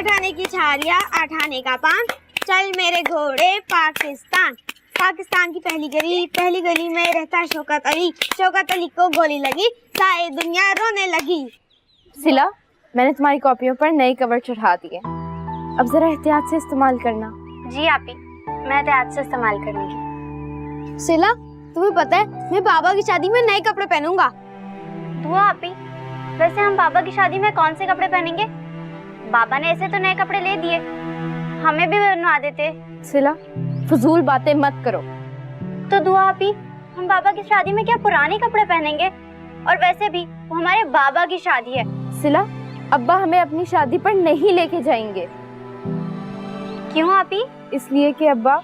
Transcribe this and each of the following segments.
आठाने की छारिया आठाने का पान, चल मेरे घोड़े पाकिस्तान। पाकिस्तान की पहली गली में रहता शौकत अली को गोली लगी, सारी दुनिया रोने लगी। सिला, मैंने तुम्हारी कॉपियों पर नए कवर चढ़ा दिए, अब जरा एहतियात से इस्तेमाल करना। जी आपी, मैं एहतियात से इस्तेमाल करूंगी। सिला, तुम्हें पता है मैं बाबा की शादी में नए कपड़े पहनूंगा। दुआ आपी, वैसे हम बाबा की शादी में कौन से कपड़े पहनेंगे? बाबा ने ऐसे तो नए कपड़े ले दिए, हमें भी बनवा देते। सिला, फजूल बातें मत करो। तो दुआ आपी, हम बाबा की शादी में क्या पुराने कपड़े पहनेंगे? और वैसे भी वो हमारे बाबा की शादी है। सिला, अब्बा हमें अपनी शादी पर नहीं लेके जाएंगे। क्यों आपी? इसलिए कि अब्बा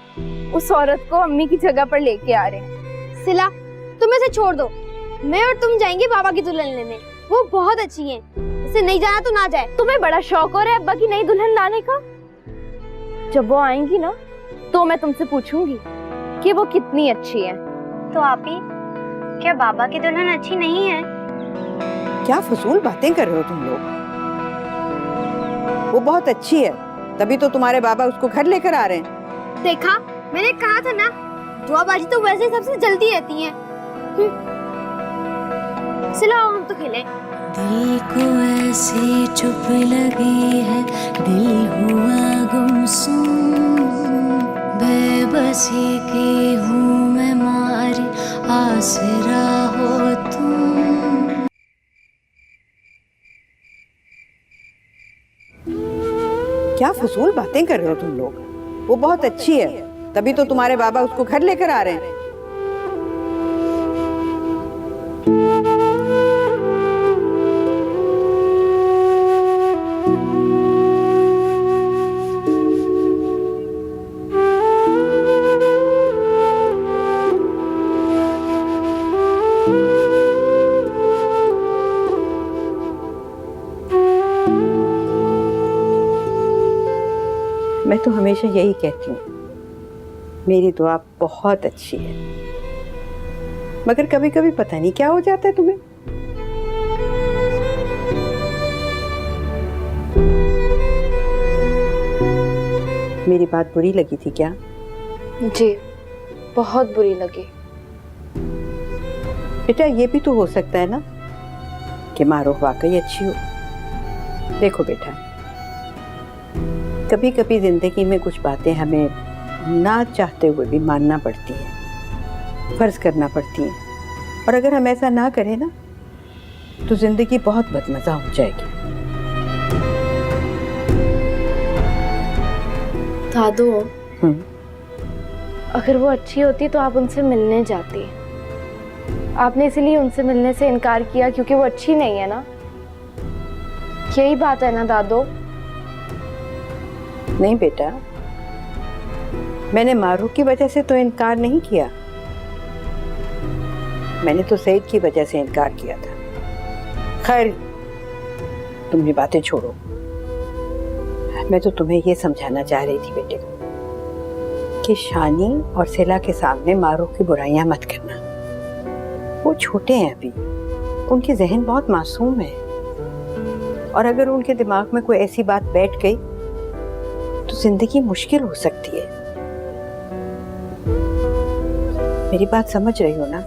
उस औरत को अम्मी की जगह पर लेके आ रहे हैं। सिला, तुम इसे छोड़ दो, मैं और तुम जाएंगे बाबा की दुल्हन लेने, वो बहुत अच्छी है, इसे नहीं जाना तो ना जाए। तुम्हें बड़ा शौक हो रहा है अब्बा की नई दुल्हन लाने का? जब वो आएंगी ना तो मैं तुमसे पूछूंगी कि वो कितनी अच्छी है। तो आपी, क्या बाबा की दुल्हन अच्छी नहीं है? क्या फजूल बातें कर रहे हो तुम लोग? वो बहुत अच्छी है, तभी तो तुम्हारे बाबा उसको घर लेकर आ रहे हैं। देखा, मैंने कहा था ना, दुआबाजी तो वैसे ही सबसे जल्दी रहती है। सिला, हम तो खेलें। दिल को ऐसी चुप लगी है, दिल हुआ गुमसुम, बेबसी की हूँ मैं मारी, आसरा हो तुम। क्या फजूल बातें कर रहे हो तुम लोग? वो बहुत अच्छी है, तभी तो तुम्हारे बाबा उसको घर लेकर आ रहे हैं। मैं तो हमेशा यही कहती हूँ, मेरी दुआ बहुत अच्छी है, मगर कभी कभी पता नहीं क्या हो जाता है तुम्हें। मेरी बात बुरी लगी थी क्या? जी, बहुत बुरी लगी। बेटा, ये भी तो हो सकता है ना कि मारूफ वाकई अच्छी हो। देखो बेटा, कभी कभी जिंदगी में कुछ बातें हमें ना चाहते हुए भी मानना पड़ती हैं, फर्ज करना पड़ती हैं, और अगर हम ऐसा ना करें ना तो जिंदगी बहुत बदमजा हो जाएगी। दादू, अगर वो अच्छी होती तो आप उनसे मिलने जाती। आपने इसीलिए उनसे मिलने से इनकार किया क्योंकि वो अच्छी नहीं है ना? यही बात है ना दादू? नहीं बेटा, मैंने मारूफ की वजह से तो इनकार नहीं किया, मैंने तो सईद की वजह से इनकार किया था। खैर, तुम ये बातें छोड़ो, मैं तो तुम्हें ये समझाना चाह रही थी बेटे कि शानी और सिला के सामने मारूफ की बुराइयां मत करना। वो छोटे हैं अभी, उनके जहन बहुत मासूम है, और अगर उनके दिमाग में कोई ऐसी बात बैठ गई तो जिंदगी मुश्किल हो सकती है। मेरी बात समझ रही हो ना?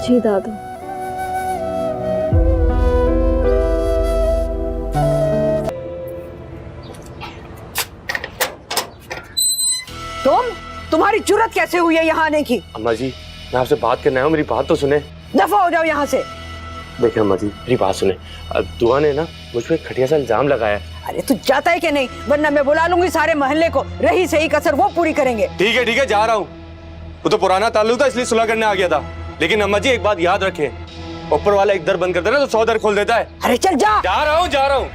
जी दादू। तुम्हारी जुर्रत कैसे हुई है यहाँ आने की? अम्मा जी, मैं आपसे बात करने आया हूँ, मेरी बात तो सुने। दफा हो जाओ यहाँ से। देखिए अम्मा जी, मेरी बात सुने, दुआ ने ना मुझ पे घटिया सा इल्जाम लगाया है। अरे तू जाता है कि नहीं, वरना मैं बुला लूंगी सारे मोहल्ले को, रही सही कसर वो पूरी करेंगे। ठीक है, जा रहा हूँ। वो तो पुराना ताल्लुक था इसलिए सुलह करने आ गया था, लेकिन अम्मा जी एक बात याद रखें, ऊपर वाला एक दर बंद कर देना तो 100 दर खोल देता है। अरे चल जा। जा रहा हूँ।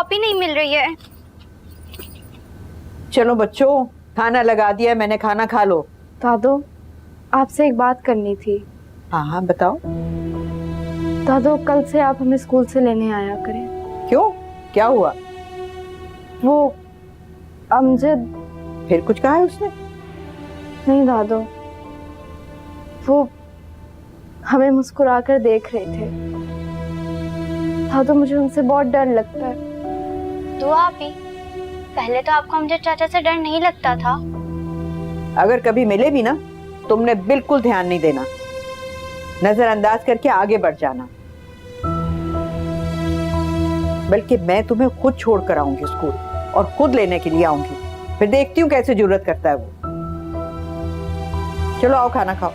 आप ही नहीं मिल रही है। चलो बच्चों, खाना लगा दिया है मैंने, खाना खा लो। दादू, आपसे एक बात करनी थी। हाँ हाँ बताओ। दादू, कल से आप हमें स्कूल से लेने आया करें। क्यों, क्या हुआ? वो अमजद। फिर कुछ कहा है उसने? नहीं दादू, वो हमें मुस्कुरा कर देख रहे थे। दादू, मुझे उनसे बहुत डर लगता है। तो आप ही, पहले तो आपको अमजद चाचा से डर नहीं लगता था। अगर कभी मिले भी ना, तुमने बिल्कुल ध्यान नहीं देना, नजरअंदाज करके आगे बढ़ जाना। बल्कि मैं तुम्हें खुद छोड़ कर आऊंगी स्कूल और खुद लेने के लिए आऊंगी, फिर देखती हूँ कैसे जुर्रत करता है वो। चलो आओ खाना खाओ।